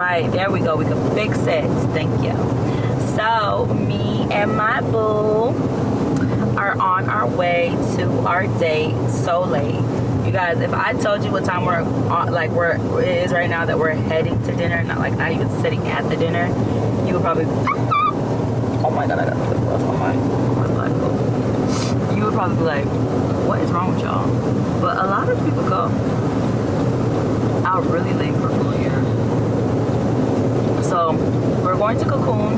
Right, there we go. We can fix it. Thank you. So, me and my boo are on our way to our date. So late. You guys, if I told you what time we're on, like it is right now, that we're heading to dinner, not even sitting at the dinner, you would probably, oh my god, I got the lip gloss on my black coat. You would probably be like, what is wrong with y'all? But a lot of people go out really late for food here. So we're going to Kekoon.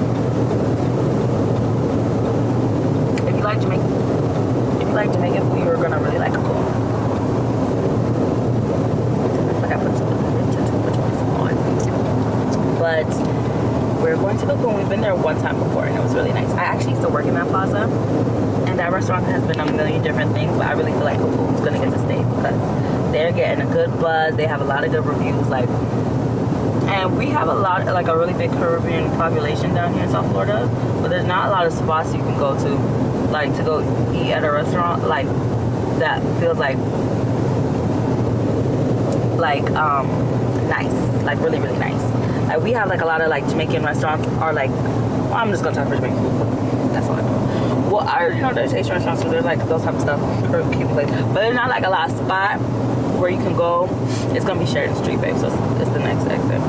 If you like Jamaican food, you're gonna really like Kekoon. Like I put too much on. But we're going to Kekoon. We've been there one time before and it was really nice. I actually used to work in that plaza, and that restaurant has been a million different things, but I really feel like Kekoon's gonna get to stay because they're getting a good buzz. They have a lot of good reviews, and we have a really big Caribbean population down here in South Florida, but there's not a lot of spots you can go to, to go eat at a restaurant, that feels nice, really, really nice. We have a lot of Jamaican restaurants are well, I'm just gonna talk for Jamaican food. That's all I know. Well, I already know there's Asian restaurants, so there's those type of stuff, Caribbean place, but there's not a lot of spot where you can go. It's gonna be Sheridan Street, babe, so it's the next exit.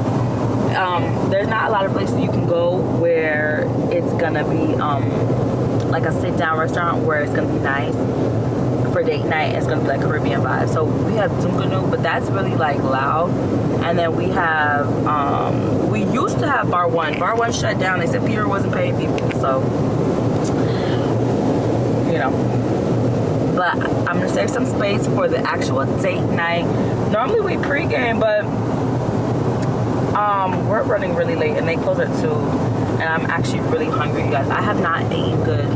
There's not a lot of places you can go where it's gonna be a sit down restaurant where it's gonna be nice for date night. It's gonna be Caribbean vibe. So we have Dunkanu, but that's really loud. And then we have we used to have Bar One. Bar One shut down. They said Peter wasn't paying people, so but I'm gonna save some space for the actual date night. Normally we pregame, but we're running really late and they close at 2, and I'm actually really hungry, you guys. I have not eaten good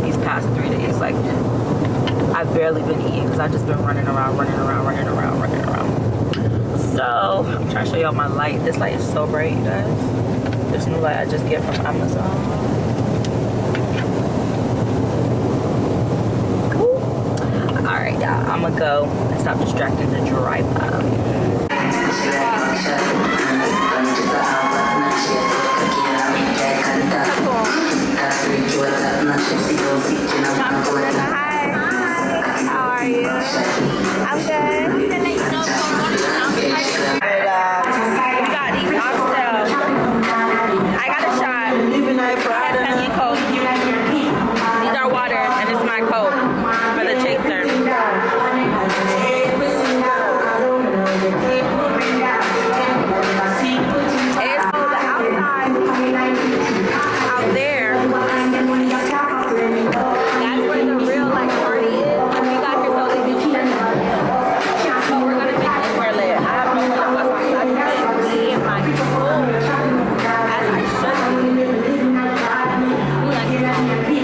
these past 3 days. I've barely been eating because I've just been running around. So I'm trying to show y'all my light. This light is so bright, you guys. This new light I just get from Amazon. Alright, y'all, I'm gonna go and stop distracting the driver. Hi, how are you? I'm good. We got these oxtails. I got a shot. And Coke. These are water, and this is my Coke for the chaser. It's the outside out there. That's where the real party is. We got here so late. But we're gonna make it more lit. I have no idea what's on. So I just been eating my food as I should be.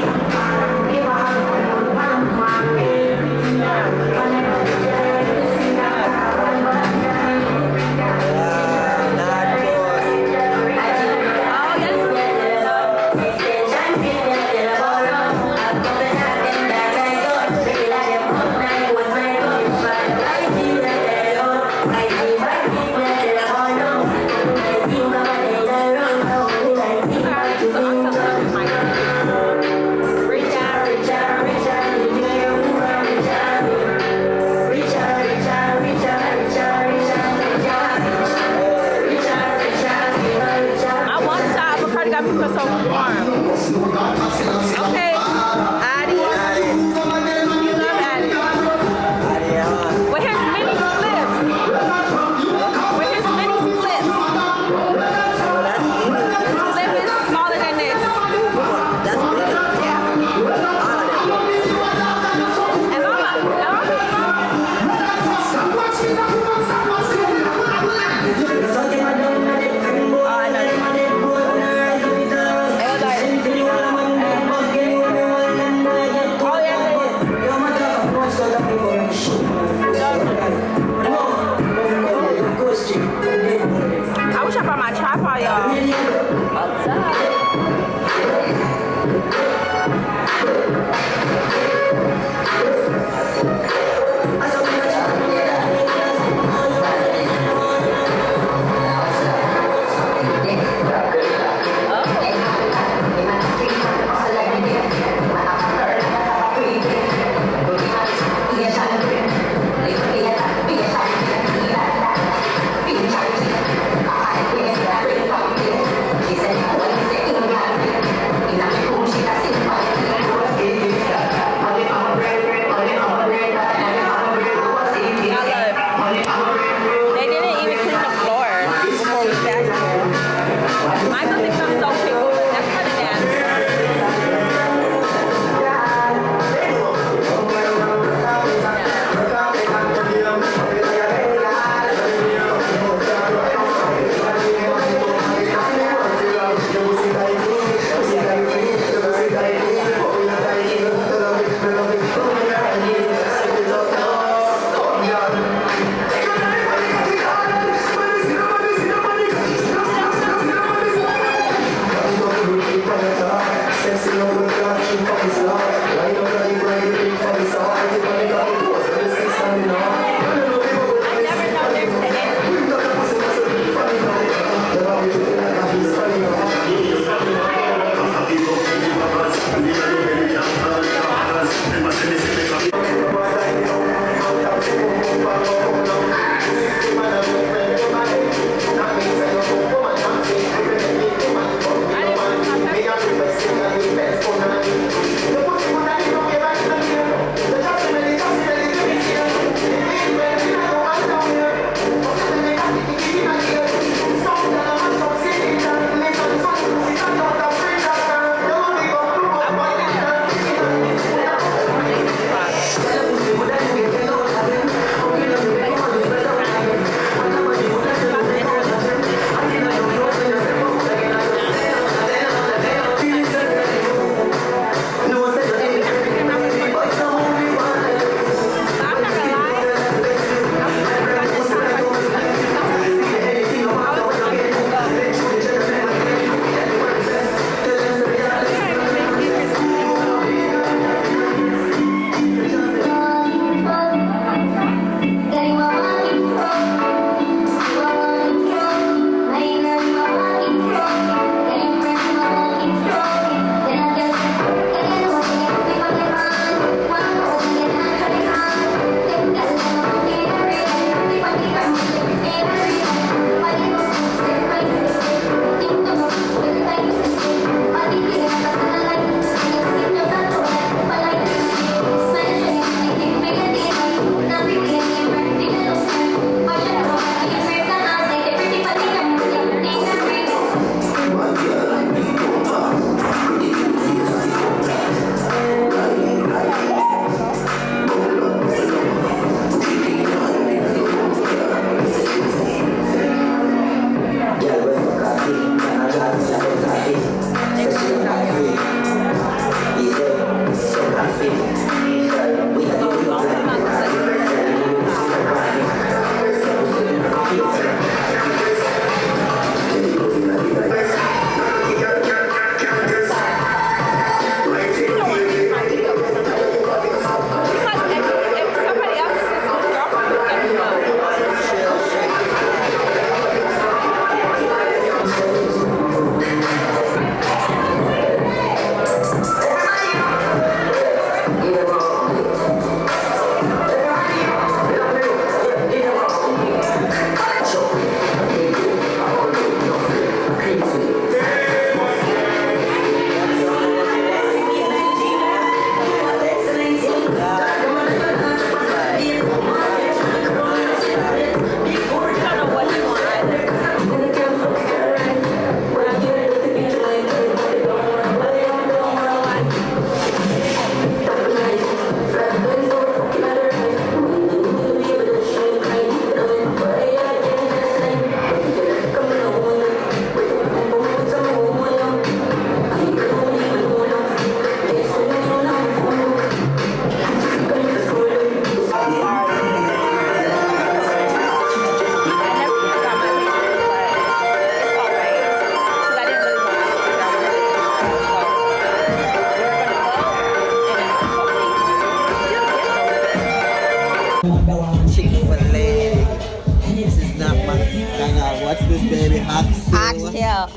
Yeah.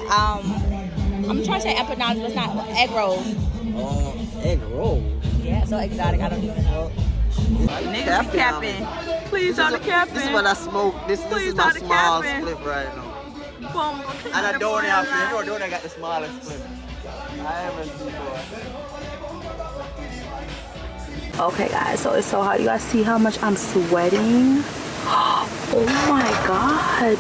I'm trying to say empanadas, but it's not egg rolls. Oh, egg roll. Yeah, so exotic. I don't even know. Niggas be capping. Please start the capping. This is what I smoke. This is my small split right now. Boom. And I don't have to. You know, I got the smallest split. I am a boy. Okay, guys. So it's so hot. You guys see how much I'm sweating? Oh my god.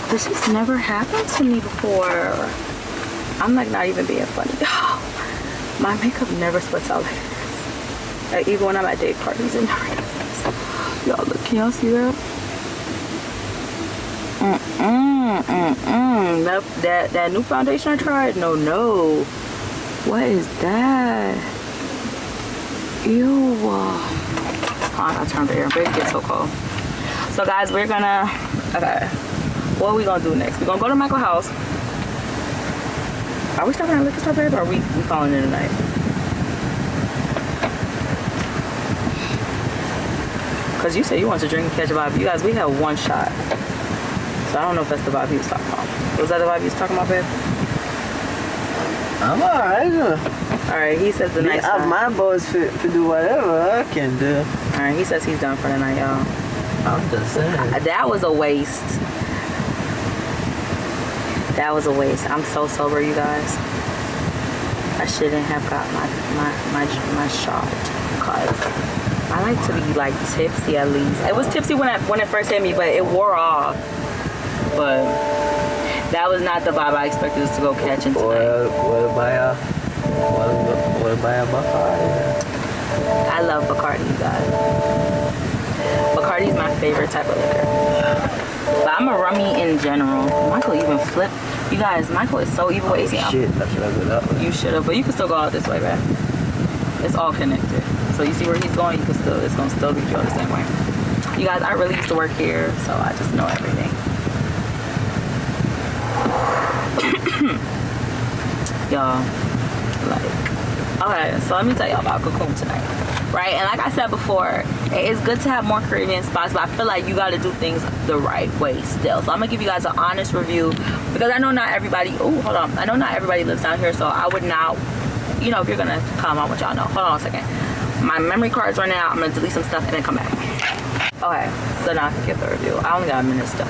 This has never happened to me before. I'm like not even being funny. My makeup never sweats out like this. Like even when I'm at date parties, it never does this. Y'all look, can y'all see that? That new foundation I tried? No. What is that? Ew. I turned the air, but it gets so cold. So guys, we're gonna, okay. What are we gonna do next? We're gonna go to Michael's house. Are we stopping at liquor store, babe, or are we calling it a night? Because you said you wanted to drink and catch a vibe. You guys, we had one shot. So I don't know if that's the vibe he was talking about. Was that the vibe he was talking about, babe? I'm alright. Alright, he says the night time. My boys fit to do whatever I can do. Alright, he says he's done for the night, y'all. I'm just saying. That was a waste. That was a waste. I'm so sober, you guys. I shouldn't have got my shot because I like to be like tipsy at least. It was tipsy when it first hit me, but it wore off. But that was not the vibe I expected us to go catching tonight. What about Bacardi? I love Bacardi, you guys. Bacardi is my favorite type of liquor. But I'm a rummy in general. Michael even flipped. You guys, Michael is so evil. Shit, I should have go that way. You should have, but you can still go out this way, man. It's all connected. So you see where he's going, it's gonna still be the same way. You guys, I really used to work here, so I just know everything. Y'all, like, okay, so let me tell y'all about Kekoon tonight, right? And like I said before, it's good to have more Caribbean spots, but I feel like you got to do things the right way still. So I'm gonna give you guys an honest review because I know not everybody. Oh, hold on. I know not everybody lives down here, so I would not. You know, if you're gonna come, I want y'all to know. Hold on a second. My memory card's running out. I'm gonna delete some stuff and then come back. Okay, so now I can give the review. I only got a minute still.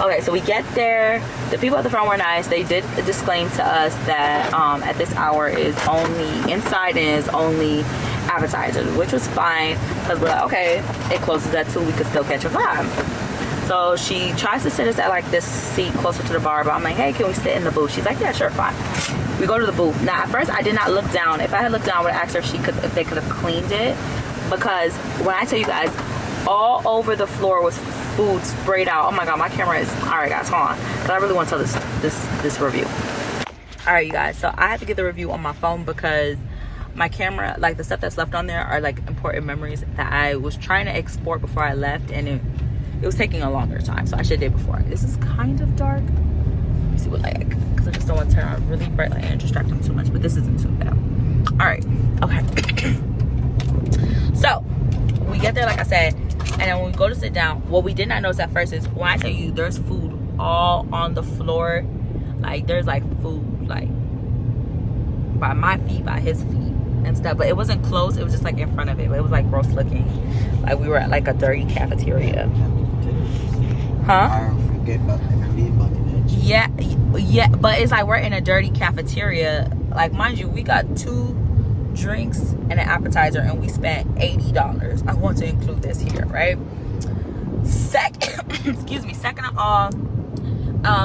Okay, so we get there. The people at the front were nice. They did disclaim to us that at this hour is only inside and is only appetizers, which was fine because we're like, okay, it closes at 2. We could still catch a vibe. So she tries to sit us at like this seat closer to the bar, but I'm like, hey, can we sit in the booth? She's like, yeah, sure, fine. We go to the booth. Now, at first, I did not look down. If I had looked down, I would have asked her if they could have cleaned it, because when I tell you guys, all over the floor was food sprayed out. Oh my god, my camera is all right, guys. Hold on, because I really want to tell this review. All right, you guys. So I have to get the review on my phone because my camera, like the stuff that's left on there, are like important memories that I was trying to export before I left, and it was taking a longer time. So I should have did before. This is kind of dark. Let me see what light, because I just don't want to turn on really bright light and distract them too much. But this isn't too bad. All right. Okay. So we get there, like I said. And then when we go to sit down, what we did not notice at first is when I tell you there's food all on the floor, like there's like food like by my feet, by his feet and stuff, but it wasn't close, it was just like in front of it, but it was like gross looking, like we were at like a dirty cafeteria. Huh? Yeah, but it's like we're in a dirty cafeteria. Like, mind you, we got 2 drinks and an appetizer and we spent $80. I want to include this here, right? Second of all,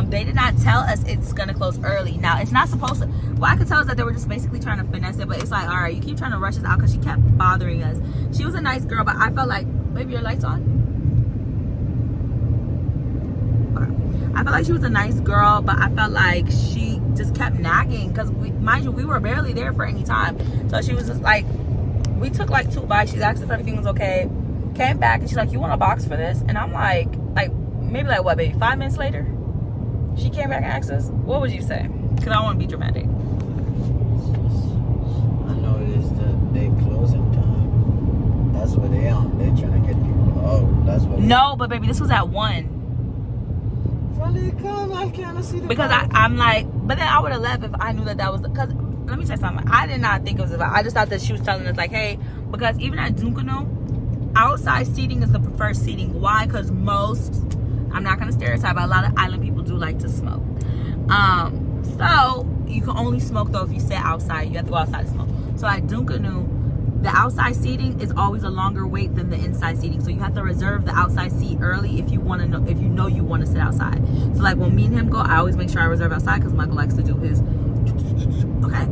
they did not tell us it's gonna close early. Now, it's not supposed to. Well, I could tell us that they were just basically trying to finesse it, but it's like, all right, you keep trying to rush us out, because she kept bothering us. She was a nice girl, but I felt like, maybe your light's on? Okay. I felt like she was a nice girl, but I felt like she just kept nagging, because mind you, we were barely there for any time. So she was just like, we took like 2 bites. She's asked if everything was okay, came back and she's like, you want a box for this? And I'm like maybe like what, baby, 5 minutes later she came back and asked us, what would you say? Because I don't want to be dramatic. I know it is they closing time. That's what they on. They're trying to get people. Oh, that's what. No, but baby, this was at 1. Because I'm like, but then I would have left if I knew that was, because let me tell you something. I did not think it was about, I just thought that she was telling us like, hey, because even at Dunkano, outside seating is the preferred seating. Why? Because most, I'm not going to stereotype, but a lot of island people do like to smoke. So you can only smoke though if you sit outside. You have to go outside to smoke. So at Dunkano, the outside seating is always a longer wait than the inside seating. So you have to reserve the outside seat early if you want to know, if you know you want to sit outside. So like when me and him go, I always make sure I reserve outside because Michael likes to do his. Okay.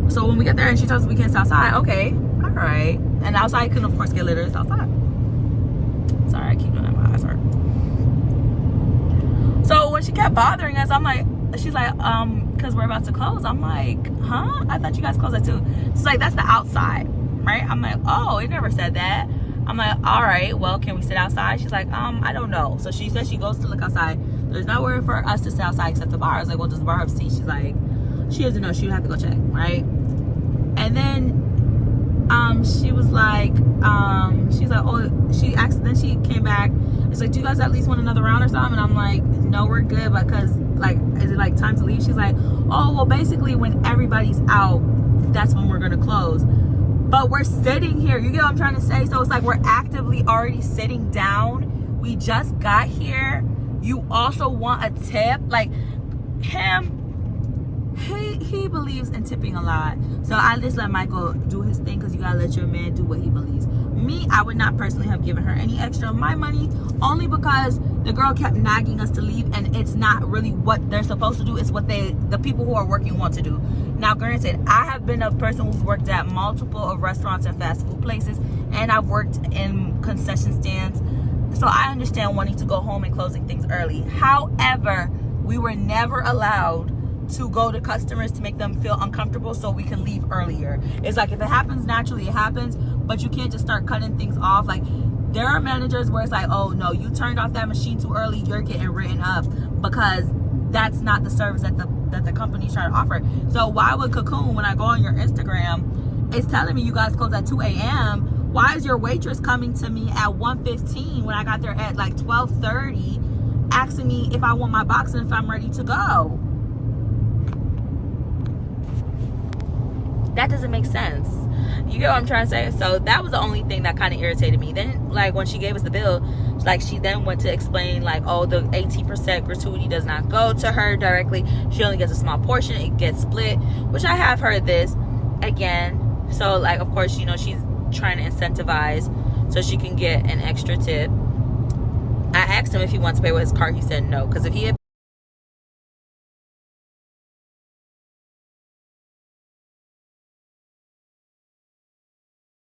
So when we get there and she tells us we can't sit outside, okay, all right. And outside can of course get litter. It's outside. Sorry, I keep doing that. My eyes hurt. So when she kept bothering us, I'm like, she's like, because we're about to close. I'm like, huh? I thought you guys closed at 2. She's like, that's the outside, right? I'm like, oh, it never said that. I'm like, all right, well, can we sit outside? She's like, I don't know. So she says she goes to look outside. There's nowhere for us to sit outside except the bar. I was like, well, does the bar have seats? She's like, she doesn't know. She would have to go check, right? And then she was like, she's like, oh, she asked, then she came back. It's like, do you guys at least want another round or something? And I'm like, no, we're good, because like, is it like time to leave? She's like, oh, well, basically when everybody's out, that's when we're gonna close. But we're sitting here, you get what I'm trying to say? So it's like we're actively already sitting down. We just got here. You also want a tip? Like him, he believes in tipping a lot. So I just let Michael do his thing, because you gotta let your man do what he believes. Me, I would not personally have given her any extra of my money, only because the girl kept nagging us to leave, and it's not really what they're supposed to do. It's what the people who are working want to do. Now, granted, I have been a person who's worked at multiple of restaurants and fast food places, and I've worked in concession stands. So I understand wanting to go home and closing things early. However, we were never allowed to go to customers to make them feel uncomfortable so we can leave earlier. It's like if it happens naturally, it happens, but you can't just start cutting things off. Like there are managers where it's like, oh no, you turned off that machine too early, you're getting written up, because that's not the service that the company's trying to offer. So why would Kekoon, when I go on your Instagram, it's telling me you guys close at 2 a.m. Why is your waitress coming to me at 1:15 when I got there at like 12:30 asking me if I want my box and if I'm ready to go? That doesn't make sense. You get what I'm trying to say? So that was the only thing that kind of irritated me. Then like when she gave us the bill, like she then went to explain like, oh, the 18% gratuity does not go to her directly. She only gets a small portion. It gets split, which I have heard this again. So like, of course, you know, she's trying to incentivize so she can get an extra tip. I asked him if he wants to pay with his card. He said no, because if he had